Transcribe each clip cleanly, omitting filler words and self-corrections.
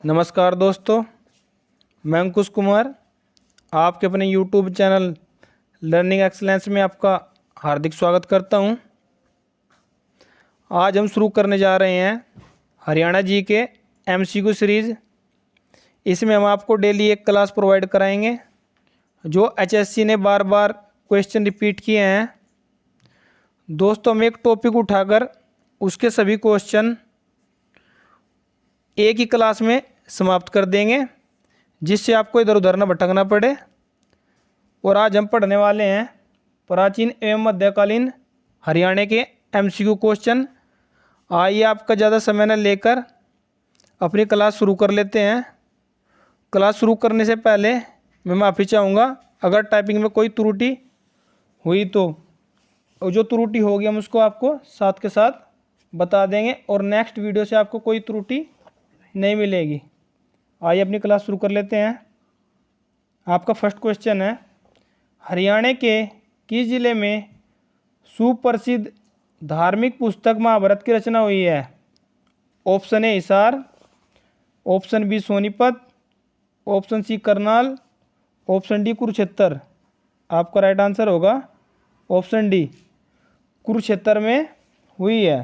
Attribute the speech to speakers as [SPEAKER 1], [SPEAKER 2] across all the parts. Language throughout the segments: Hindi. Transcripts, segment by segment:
[SPEAKER 1] नमस्कार दोस्तों, मैं अंकुश कुमार आपके अपने YouTube चैनल लर्निंग एक्सलेंस में आपका हार्दिक स्वागत करता हूं। आज हम शुरू करने जा रहे हैं हरियाणा जी के MCQ सीरीज़। इसमें हम आपको डेली एक क्लास प्रोवाइड कराएंगे जो HSC ने बार बार क्वेश्चन रिपीट किए हैं। दोस्तों, हम एक टॉपिक उठाकर उसके सभी क्वेश्चन एक ही क्लास में समाप्त कर देंगे, जिससे आपको इधर उधर न भटकना पड़े। और आज हम पढ़ने वाले हैं प्राचीन एवं मध्यकालीन हरियाणा के MCQ क्वेश्चन। आइए आपका ज़्यादा समय न लेकर अपनी क्लास शुरू कर लेते हैं। क्लास शुरू करने से पहले मैं माफ़ी चाहूँगा अगर टाइपिंग में कोई त्रुटि हुई तो, और जो त्रुटि होगी हम उसको आपको साथ के साथ बता देंगे और नेक्स्ट वीडियो से आपको कोई त्रुटि नहीं मिलेगी। आइए अपनी क्लास शुरू कर लेते हैं। आपका फर्स्ट क्वेश्चन है, हरियाणा के किस जिले में सुप्रसिद्ध धार्मिक पुस्तक महाभारत की रचना हुई है? Option A Hisar, option B Sonipat, option C Karnal, option D Kurukshetra. आपका राइट आंसर होगा ऑप्शन डी, कुरुक्षेत्र में हुई है।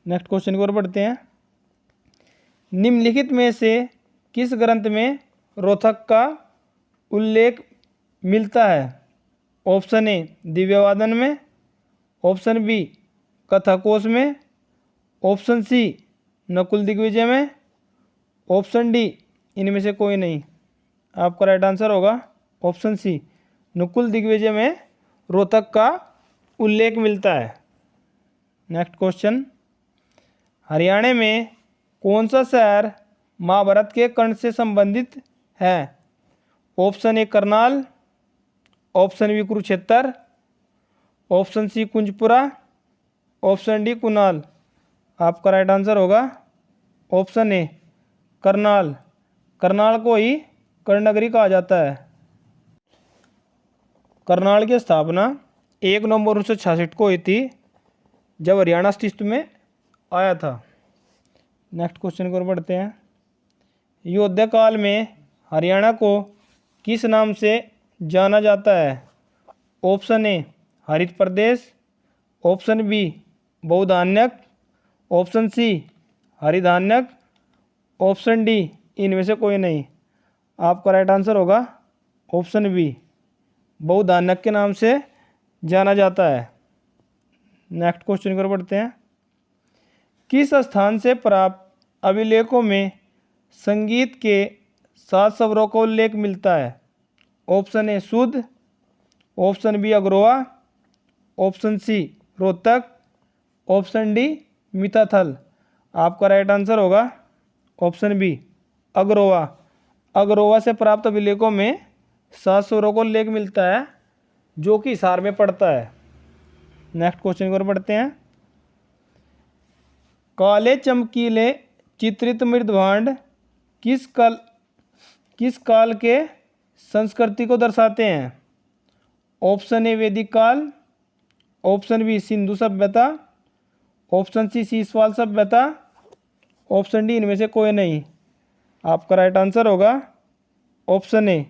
[SPEAKER 1] नेक्स्ट क्वेश्चन की ओर बढ़ते हैं। निम्नलिखित में से किस ग्रंथ में रोहतक का उल्लेख मिलता है? ऑप्शन ए दिव्यवादन में, ऑप्शन बी कथाकोश में, ऑप्शन सी नकुल दिग्विजय में, ऑप्शन डी इनमें से कोई नहीं। आपका राइट आंसर होगा ऑप्शन सी, नकुल दिग्विजय में रोहतक का उल्लेख मिलता है। नेक्स्ट क्वेश्चन, हरियाणा में कौन सा शहर महाभारत के कर्ण से संबंधित है? Option A Karnal, option B Kurukshetra, option C Kunjpura, option D Kunal. आपका राइट आंसर होगा ऑप्शन ए करनाल। करनाल को ही कर्ण नगरी कहा जाता है। करनाल की स्थापना 1 नवंबर 1966 को हुई थी, जब हरियाणा अस्तित्व में आया था। नेक्स्ट क्वेश्चन की ओर बढ़ते हैं। युद्ध काल में हरियाणा को किस नाम से जाना जाता है? Option A Harit Pradesh, option B Bahudhanyak, option C Haridhanyak, option D इनमें से कोई नहीं। आपका राइट आंसर होगा ऑप्शन बी, बहुधान्यक के नाम से जाना जाता है। नेक्स्ट क्वेश्चन की ओर बढ़ते हैं। किस स्थान से प्राप्त अभिलेखों में संगीत के 7 स्वरों का उल्लेख मिलता है? ऑप्शन ए शुद्ध, option B Agroha, option C Rohtak, option D Mitathal. आपका राइट आंसर होगा ऑप्शन बी अग्रोहा। अग्रोहा से प्राप्त अभिलेखों में 7 स्वरों का उल्लेख मिलता है, जो कि हिसार में पड़ता है। नेक्स्ट क्वेश्चन की ओर बढ़ते हैं। काले चमकीले चित्रित मृदभांड किस काल के संस्कृति को दर्शाते हैं? ऑप्शन ए वैदिक काल, ऑप्शन बी सिंधु सभ्यता, ऑप्शन सी सीसवाल सभ्यता, ऑप्शन डी इनमें से कोई नहीं। आपका राइट आंसर होगा ऑप्शन ए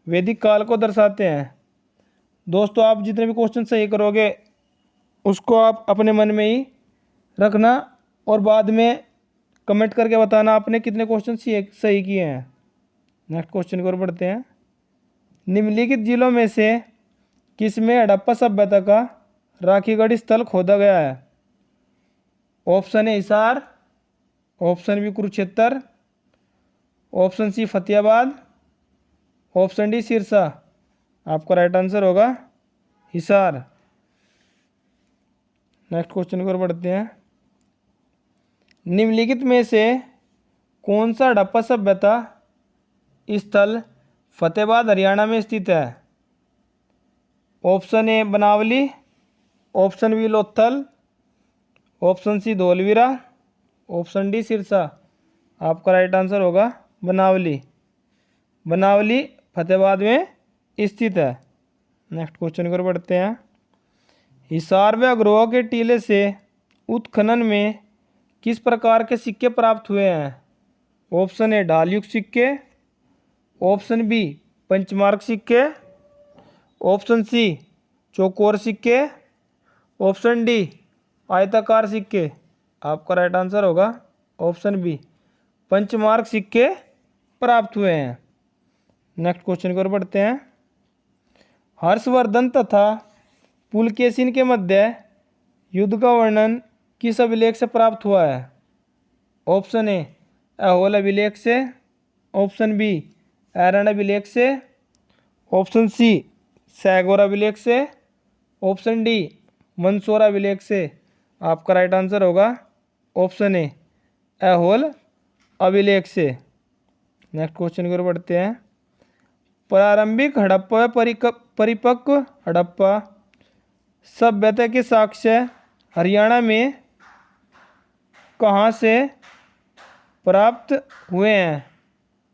[SPEAKER 1] वैदिक काल को दर्शाते हैं। दोस्तों, आप जितने भी क्वेश्चन सही करोगे उसको आप अपने मन में ही रखना और बाद में कमेंट करके बताना आपने कितने क्वेश्चन सही किए हैं। नेक्स्ट क्वेश्चन की ओर बढ़ते हैं। निम्नलिखित जिलों में से किसमें हड़प्पा सभ्यता का राखीगढ़ स्थल खोदा गया है? Option A Hisar, option B Kurukshetra, option C Fatehabad, option D Sirsa. आपका राइट आंसर होगा हिसार। नेक्स्ट क्वेश्चन की ओर बढ़ते हैं। निम्नलिखित में से कौन सा हड़प्पा सभ्यता स्थल फतेहाबाद हरियाणा में स्थित है? Option A Banawali, option B Lothal, option C Dholavira, option D Sirsa. आपका राइट आंसर होगा बनावली। बनावली फतेहाबाद में स्थित है। नेक्स्ट क्वेश्चन की ओर बढ़ते हैं। हिसार व अग्रोहा के टीले से उत्खनन में किस प्रकार के सिक्के प्राप्त हुए हैं? ऑप्शन ए ढाल युक्त सिक्के, ऑप्शन बी पंचमार्क सिक्के, ऑप्शन सी चौकोर सिक्के, ऑप्शन डी आयताकार सिक्के। आपका राइट आंसर होगा ऑप्शन बी पंचमार्क सिक्के प्राप्त हुए हैं। नेक्स्ट क्वेश्चन की ओर बढ़ते हैं। हर्षवर्धन तथा पुलकेशिन के मध्य युद्ध का वर्णन किस अभिलेख से प्राप्त हुआ है? ऑप्शन ए ऐहोल अभिलेख से, ऑप्शन बी एरन अभिलेख से, ऑप्शन सी सैगोर अभिलेख से, ऑप्शन डी मंदसौर अभिलेख से। आपका राइट आंसर होगा ऑप्शन ए ऐहोल अभिलेख से। नेक्स्ट क्वेश्चन की ओर बढ़ते हैं। प्रारंभिक हड़प्पा परिपक्व हड़प्पा सभ्यता के साक्ष्य हरियाणा में कहाँ से प्राप्त हुए हैं?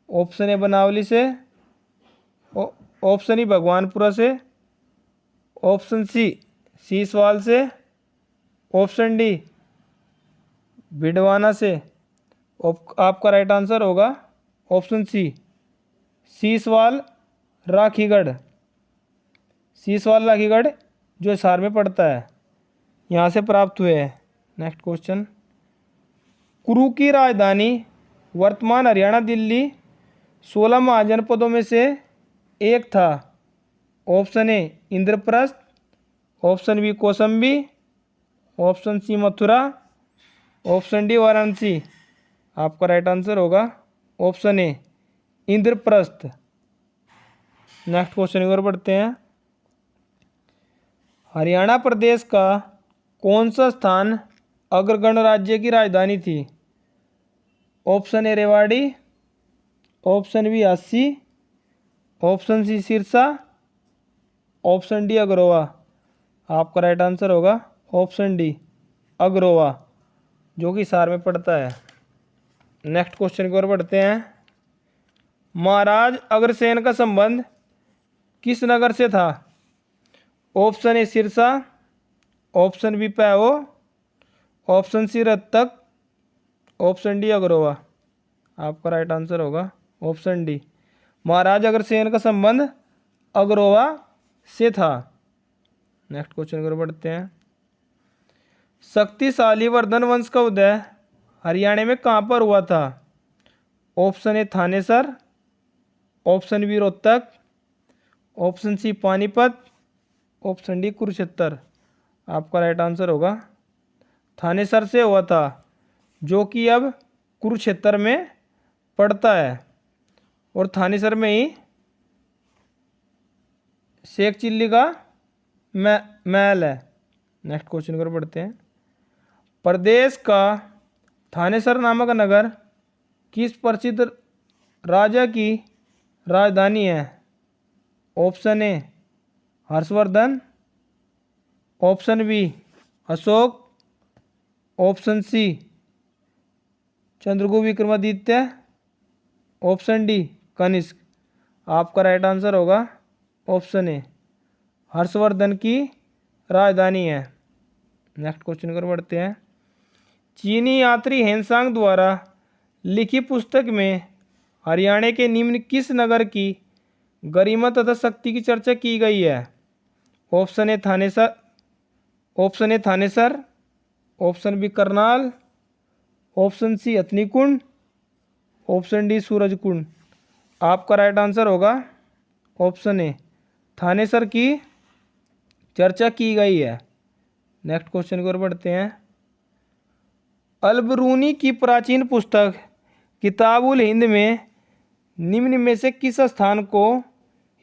[SPEAKER 1] ऑप्शन ए बनावली से, ऑप्शन ई भगवानपुरा से, ऑप्शन सी सीसवाल से, ऑप्शन डी भिडवाना से। आपका राइट आंसर होगा ऑप्शन सी सीसवाल राखीगढ़। सीसवाल राखीगढ़ जो हिसार में पड़ता है, यहाँ से प्राप्त हुए हैं। Next question. कुरु की राजधानी वर्तमान हरियाणा दिल्ली 16 महाजनपदों में से एक था। Option A Indraprastha, option B Kaushambi, option C Mathura, option D Varanasi. आपका राइट आंसर होगा option A Indraprastha. Next question की ओर बढ़ते हैं। हरियाणा प्रदेश का कौन सा स्थान अग्रगण्य राज्य की राजधानी थी? Option A Rewari, option B Jhansi, option C Sirsa, option D Agroha. आपका राइट आंसर होगा ऑप्शन डी अग्रोवा, जो कि हिसार में पड़ता है। नेक्स्ट क्वेश्चन की ओर बढ़ते हैं। महाराज अग्रसेन का संबंध किस नगर से था? Option A Sirsa, option B Pehowa, option C Rohtak, option D Agroha. आपका राइट आंसर होगा ऑप्शन डी महाराज अग्रसेन का संबंध अग्रोवा से था। नेक्स्ट क्वेश्चन की ओर बढ़ते हैं। शक्तिशाली वर्धन वंश का उदय हरियाणा में कहाँ पर हुआ था? Option A Thanesar, option B Rohtak, option C Panipat, option D Kurukshetra. आपका राइट आंसर होगा थानेसर से हुआ था, जो कि अब कुरुक्षेत्र में पड़ता है, और थानेसर में ही शेख चिल्ली का महल है। नेक्स्ट क्वेश्चन की ओर बढ़ते हैं। प्रदेश का थानेसर नामक नगर किस प्रसिद्ध राजा की राजधानी है? Option A Harshvardhan, option B Ashoka, option C Chandragupta Vikramaditya, option D Kanishka. आपका राइट आंसर होगा ऑप्शन ए हर्षवर्धन की राजधानी है। नेक्स्ट क्वेश्चन की ओर बढ़ते हैं। चीनी यात्री हेनसांग द्वारा लिखी पुस्तक में हरियाणा के निम्न किस नगर की गरिमा तथा शक्ति की चर्चा की गई है? Option A Thanesar, option A Thanesar, option B Karnal, option C Hathnikund, option D Surajkund. आपका राइट आंसर होगा ऑप्शन ए थानेसर की चर्चा की गई है। नेक्स्ट क्वेश्चन की ओर बढ़ते हैं। अलबरूनी की प्राचीन पुस्तक किताबुल हिंद में निम्न में से किस स्थान को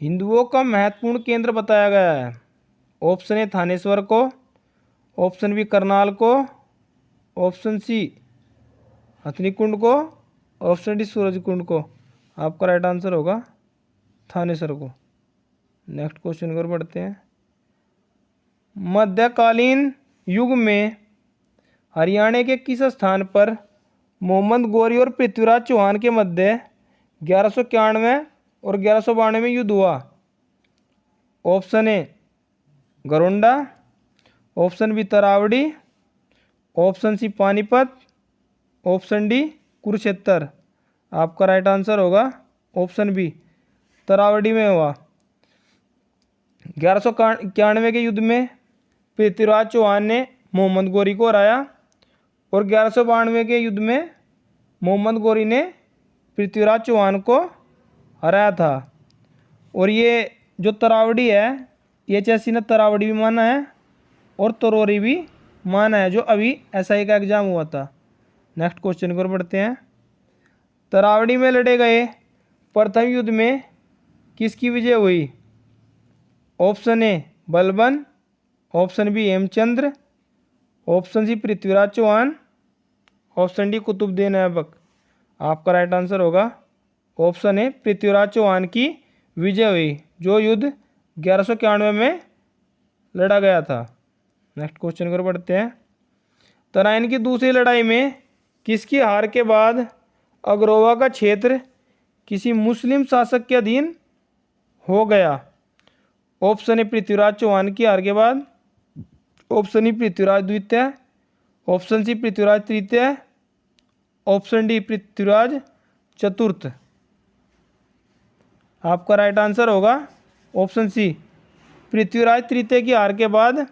[SPEAKER 1] हिंदुओं का महत्वपूर्ण केंद्र बताया गया है? ऑप्शन ए थानेश्वर को, ऑप्शन बी करनाल को, ऑप्शन सी हथनीकुंड को, ऑप्शन डी सूरजकुंड को। आपका राइट आंसर होगा थानेश्वर को। नेक्स्ट क्वेश्चन की ओर बढ़ते हैं। मध्यकालीन युग में हरियाणा के किस स्थान पर मोहम्मद गौरी और पृथ्वीराज चौहान के मध्य 1191 और 1192 में युद्ध हुआ? Option A Gharaunda, option B Taraori, option C Panipat, option D Kurukshetra. आपका राइट आंसर होगा ऑप्शन बी, तरावड़ी में हुआ। 1191 के युद्ध में पृथ्वीराज चौहान ने मोहम्मद गौरी को हराया और 1192 के युद्ध में मोहम्मद गौरी ने पृथ्वीराज चौहान को हराया था। और ये जो तरावड़ी है, HSC ने तरावड़ी भी माना है और तरोरी भी माना है, जो अभी SI का एग्जाम हुआ था। नेक्स्ट क्वेश्चन की ओर बढ़ते हैं। तरावड़ी में लड़े गए प्रथम युद्ध में किसकी विजय हुई? Option A Balban, option B Hemchandra, option C Prithviraj Chauhan, option D Qutubuddin Aibak. आपका राइट आंसर होगा ऑप्शन ए पृथ्वीराज चौहान की विजय हुई, जो युद्ध 1191 में लड़ा गया था। नेक्स्ट क्वेश्चन की ओर बढ़ते हैं। तराइन की दूसरी लड़ाई में किसकी हार के बाद अग्रोवा का क्षेत्र किसी मुस्लिम शासक के अधीन हो गया? ऑप्शन ए पृथ्वीराज चौहान की हार के बाद, ऑप्शन ई पृथ्वीराज द्वितीय, ऑप्शन सी पृथ्वीराज तृतीय, ऑप्शन डी पृथ्वीराज चतुर्थ। आपका राइट आंसर होगा ऑप्शन सी, पृथ्वीराज तृतीय की हार के बाद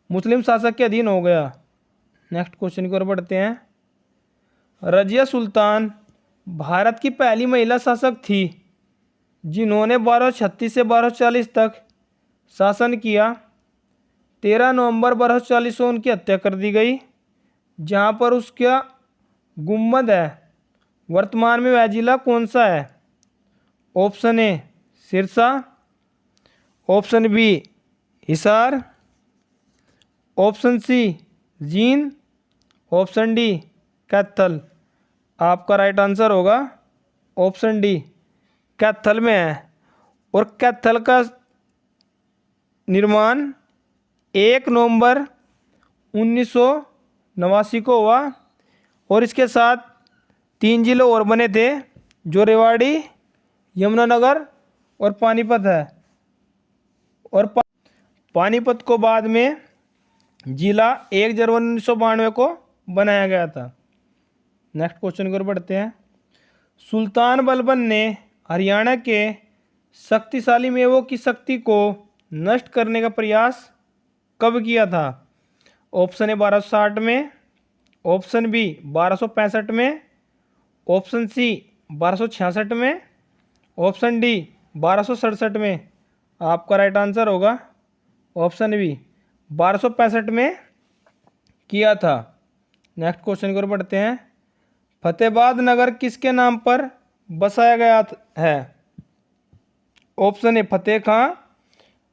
[SPEAKER 1] मुस्लिम शासक के अधीन हो गया। नेक्स्ट क्वेश्चन की ओर बढ़ते हैं। रजिया सुल्तान भारत की पहली महिला शासक थी जिन्होंने 1236 से 1240 तक शासन किया। 13 नवंबर 1240 को उनकी हत्या कर दी गई, जहां पर उसका गुम्बद है। वर्तमान में वह जिला कौन सा है? Option A Sirsa, option B Hisar, option C Jind, option D Kaithal. आपका राइट आंसर होगा ऑप्शन डी, कैथल में है। और कैथल का निर्माण 1 नवंबर 1989 को हुआ और इसके साथ 3 जिले और बने थे, जो रेवाड़ी, यमुनानगर और पानीपत है। और पानीपत को बाद में जिला 1 जनवरी 1992 को बनाया गया था। नेक्स्ट क्वेश्चन की ओर बढ़ते हैं। सुल्तान बलबन ने हरियाणा के शक्तिशाली मेवों की शक्ति को नष्ट करने का प्रयास कब किया था? ऑप्शन ए 1260 में, ऑप्शन बी 1265 में, ऑप्शन सी 1266 में, ऑप्शन डी 1267 में। आपका राइट आंसर होगा ऑप्शन बी 1265 में किया था। नेक्स्ट क्वेश्चन की ओर बढ़ते हैं। फतेहाबाद नगर किसके नाम पर बसाया गया है? Option A Fateh Khan,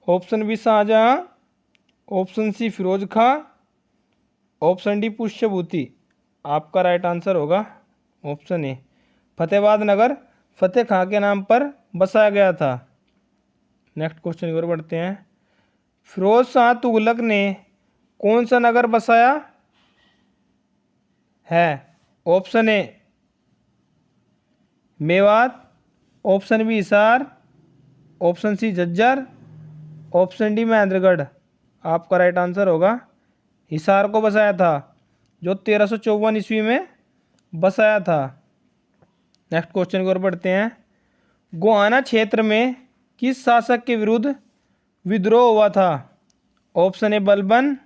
[SPEAKER 1] option B Shahjahan, option C Firoz Khan, option D Pushyabhuti. आपका राइट आंसर होगा ऑप्शन ए, फतेहाबाद नगर फतेह खां के नाम पर बसाया गया था। नेक्स्ट क्वेश्चन की ओर बढ़ते हैं। फिरोज शाह तुगलक ने कौन सा नगर बसाया है? Option A Mewat, option B Hisar, option C Jhajjar, option D Mahendragarh. आपका राइट आंसर होगा हिसार को बसाया था, जो 1354 ईस्वी में बसाया था। नेक्स्ट क्वेश्चन की ओर बढ़ते हैं। गोहाना क्षेत्र में किस शासक के विरुद्ध विद्रोह हुआ था? Option A Balban,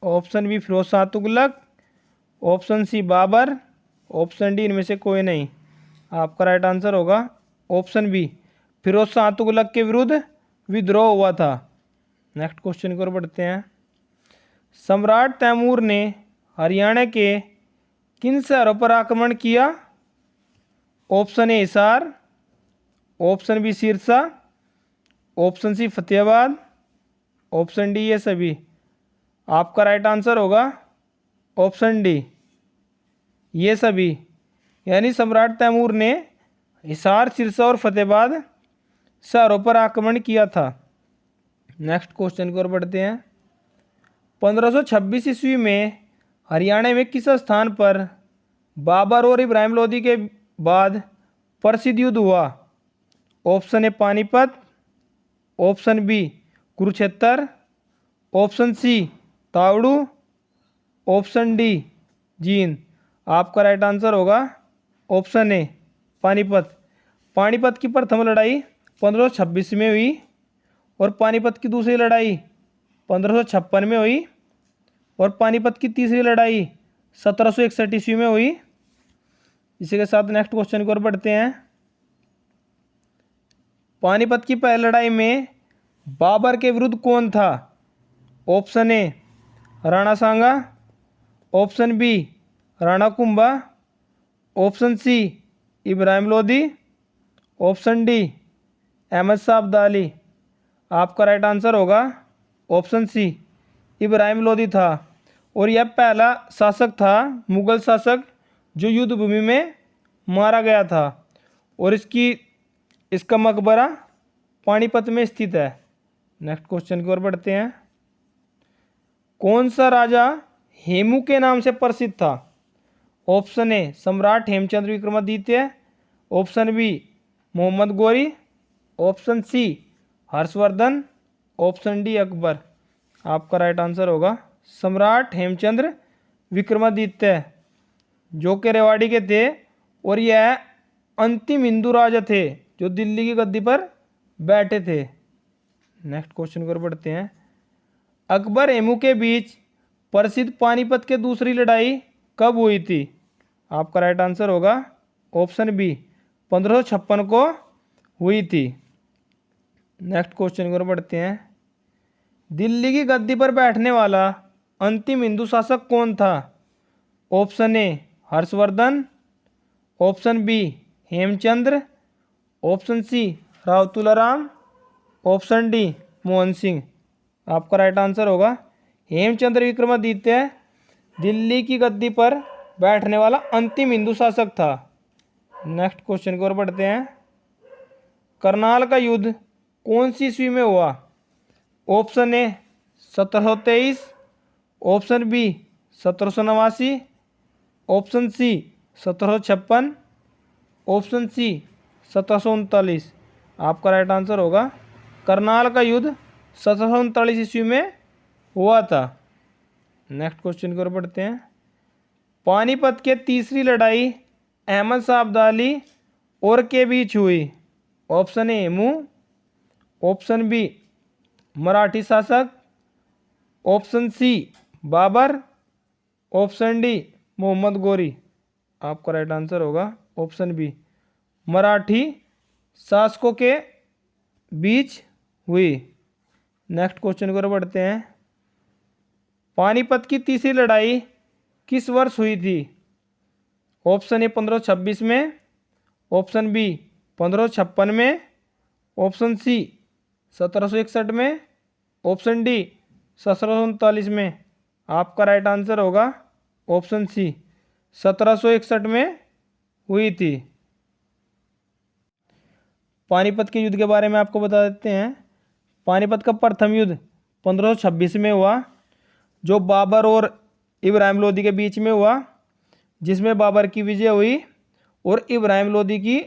[SPEAKER 1] option B Firoz Shah Tughlaq, option C Babur, option D इनमें से कोई नहीं। आपका राइट आंसर होगा ऑप्शन बी, फिरोज शाह तुगलक के विरुद्ध विद्रोह हुआ था। नेक्स्ट क्वेश्चन की ओर बढ़ते हैं। सम्राट तैमूर ने हरियाणा के किन शहरों पर आक्रमण किया? Option A Hisar, option B Sirsa, option C Fatehabad, option D ये सभी। आपका राइट आंसर होगा ऑप्शन डी ये सभी। यानी सम्राट तैमूर ने हिसार, सिरसा और फतेहाबाद शहरों पर आक्रमण किया था। नेक्स्ट क्वेश्चन की ओर बढ़ते हैं। 1526 ईस्वी में हरियाणा में किस स्थान पर बाबर और इब्राहिम लोदी के बाद प्रसिद्ध युद्ध हुआ? Option A Panipat, option B Kurukshetra, option C Taoru, option D Jind. आपका राइट आंसर होगा ऑप्शन ए पानीपत। पानीपत की प्रथम लड़ाई 1526 में हुई और पानीपत की दूसरी लड़ाई 1556 में हुई और पानीपत की तीसरी लड़ाई 1761 ईस्वी में हुई। इसी के साथ नेक्स्ट क्वेश्चन की ओर बढ़ते हैं। पानीपत की पहली लड़ाई में बाबर के विरुद्ध कौन था? Option A Rana Sanga, option B Rana Kumbha, option C Ibrahim Lodi, option D Ahmad Shah Abdali. आपका राइट आंसर होगा ऑप्शन सी इब्राहिम लोदी था। और यह पहला शासक था, मुगल शासक, जो युद्ध भूमि में मारा गया था। और इसका मकबरा पानीपत में स्थित है। नेक्स्ट क्वेश्चन की ओर बढ़ते हैं। कौन सा राजा हेमू के नाम से प्रसिद्ध था? ऑप्शन ए सम्राट Hemchandra Vikramaditya, option B Mohammad Ghori, option C Harshvardhan, option D Akbar. आपका राइट आंसर होगा सम्राट हेमचंद्र विक्रमादित्य, जो कि रेवाड़ी के थे और यह अंतिम हिंदू राजा थे जो दिल्ली की गद्दी पर बैठे थे। नेक्स्ट क्वेश्चन की ओर बढ़ते हैं। अकबर हेमू के बीच प्रसिद्ध पानीपत के दूसरी लड़ाई कब हुई थी? आपका राइट आंसर होगा ऑप्शन बी 1556 को हुई थी। नेक्स्ट क्वेश्चन की ओर बढ़ते हैं। दिल्ली की गद्दी पर बैठने वाला अंतिम हिंदू शासक कौन था? Option A Harshvardhan, option B Hemchandra, option C Rao Tularam, option D Mohan Singh. आपका राइट आंसर होगा हेमचंद्र विक्रमादित्य दिल्ली की गद्दी पर बैठने वाला अंतिम हिंदू शासक था। नेक्स्ट क्वेश्चन की ओर बढ़ते हैं। करनाल का युद्ध कौन सी ईस्वी में हुआ? Option A 1723, option B 1789, option C 1756, option C 1739। आपका राइट आंसर होगा करनाल का युद्ध 1739 ईस्वी में हुआ था। नेक्स्ट क्वेश्चन की ओर बढ़ते हैं। पानीपत के तीसरी लड़ाई अहमद शाह अब्दाली और के बीच हुई। Option A Hemu, option B Marathi शासक, option C Babur, option D Mohammad Ghori. आपका राइट आंसर होगा ऑप्शन बी मराठी शासकों के बीच हुई। नेक्स्ट क्वेश्चन की ओर बढ़ते हैं। पानीपत की तीसरी लड़ाई किस वर्ष हुई थी? ऑप्शन ए 1526 में, ऑप्शन बी 1556 में, ऑप्शन सी 1761 में, ऑप्शन डी 1739 में। आपका राइट आंसर होगा ऑप्शन सी 1761 में हुई थी। पानीपत के युद्ध के बारे में आपको बता देते हैं। पानीपत का प्रथम युद्ध 1526 में हुआ, जो बाबर और इब्राहिम लोदी के बीच में हुआ, जिसमें बाबर की विजय हुई और इब्राहिम लोदी की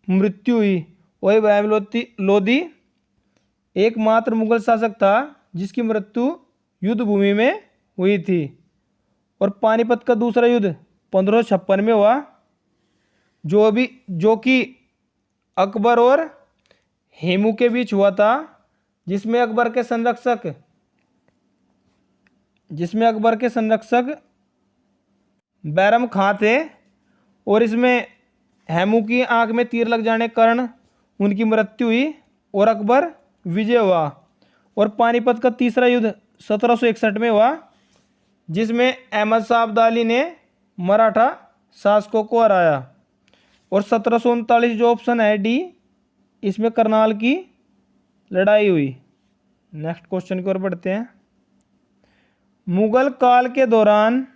[SPEAKER 1] मृत्यु हुई। और इब्राहिम लोदी एकमात्र मुगल शासक था जिसकी मृत्यु युद्ध भूमि में हुई थी। और पानीपत का दूसरा युद्ध 1556 में हुआ, जो कि अकबर और हेमू के बीच हुआ था, जिसमें अकबर के संरक्षक बैरम खां थे। और इसमें हेमू की आंख में तीर लग जाने के कारण उनकी मृत्यु हुई और अकबर विजय हुआ। और पानीपत का तीसरा युद्ध 1761 में हुआ, जिसमें अहमद शाह अब्दाली ने मराठा शासकों को हराया। और 1739 जो ऑप्शन है डी, इसमें करनाल की लड़ाई हुई। नेक्स्ट क्वेश्चन की ओर बढ़ते हैं। मुगल काल के दौरान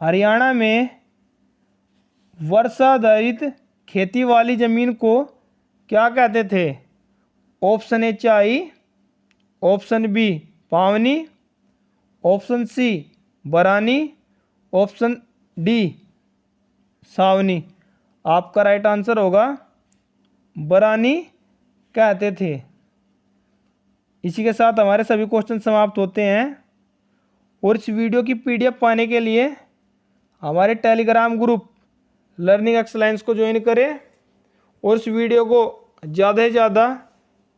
[SPEAKER 1] हरियाणा में वर्षाधारित खेती वाली जमीन को क्या कहते थे? ऑप्शन ए चाई, ऑप्शन बी पावनी, ऑप्शन सी बरानी, ऑप्शन डी सावनी। आपका राइट आंसर होगा बरानी कहते थे। इसी के साथ हमारे सभी क्वेश्चन समाप्त होते हैं। और इस वीडियो की पीडीएफ पाने के लिए हमारे टेलीग्राम ग्रुप लर्निंग एक्सलेंस को ज्वाइन करें और इस वीडियो को ज़्यादा से ज़्यादा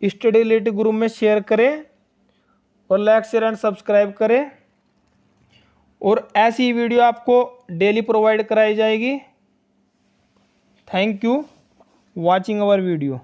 [SPEAKER 1] स्टडी रिलेटेड ग्रुप में शेयर करें और लाइक शेयर एंड सब्सक्राइब करें। और ऐसी वीडियो आपको डेली प्रोवाइड कराई जाएगी। Thank you watching our video.